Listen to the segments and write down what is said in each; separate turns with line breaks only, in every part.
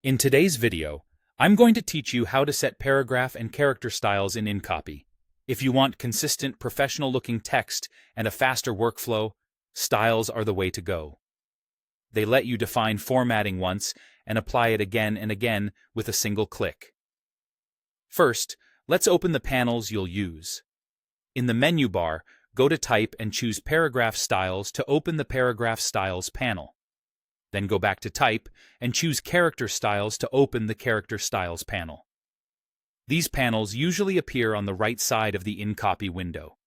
In today's video, I'm going to teach you how to set paragraph and character styles in InCopy. If you want consistent, professional-looking text and a faster workflow, styles are the way to go. They let you define formatting once and apply it again and again with a single click. First, let's open the panels you'll use. In the menu bar, go to Type and choose Paragraph Styles to open the Paragraph Styles panel. Then go back to Type and choose Character Styles to open the Character Styles panel. These panels usually appear on the right side of the InCopy window.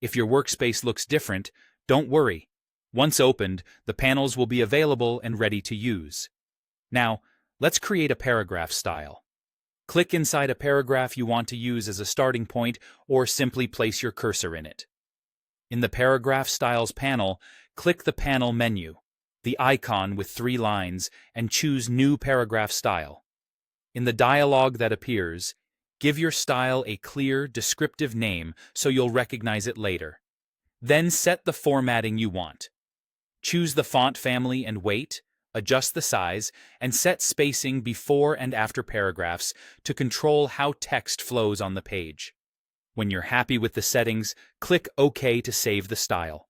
If your workspace looks different, don't worry. Once opened, the panels will be available and ready to use. Now, let's create a paragraph style. Click inside a paragraph you want to use as a starting point, or simply place your cursor in it. In the Paragraph Styles panel, click the Panel menu, the icon with 3 lines, and choose New Paragraph Style. In the dialog that appears, give your style a clear, descriptive name so you'll recognize it later. Then set the formatting you want. Choose the font family and weight, adjust the size, and set spacing before and after paragraphs to control how text flows on the page. When you're happy with the settings, click OK to save the style.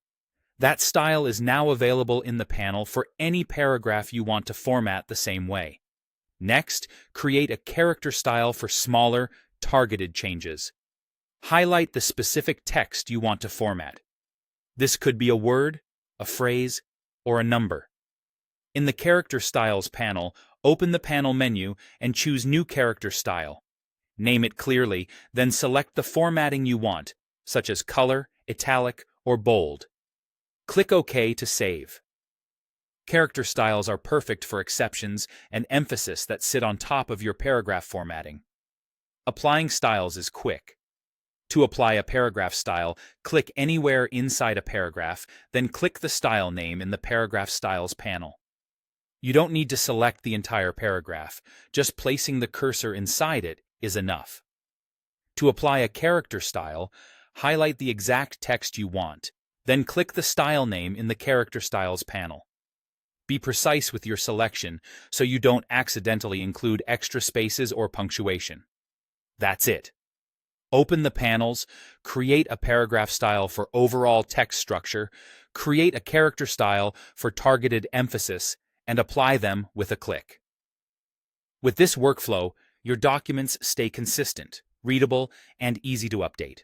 That style is now available in the panel for any paragraph you want to format the same way. Next, create a character style for smaller, targeted changes. Highlight the specific text you want to format. This could be a word, a phrase, or a number. In the Character Styles panel, open the panel menu and choose New Character Style. Name it clearly, then select the formatting you want, such as color, italic, or bold. Click OK to save. Character styles are perfect for exceptions and emphasis that sit on top of your paragraph formatting. Applying styles is quick. To apply a paragraph style, click anywhere inside a paragraph, then click the style name in the Paragraph Styles panel. You don't need to select the entire paragraph, just placing the cursor inside it is enough. To apply a character style, highlight the exact text you want, then click the style name in the Character Styles panel. Be precise with your selection so you don't accidentally include extra spaces or punctuation. That's it. Open the panels, create a paragraph style for overall text structure, create a character style for targeted emphasis, and apply them with a click. With this workflow, your documents stay consistent, readable, and easy to update.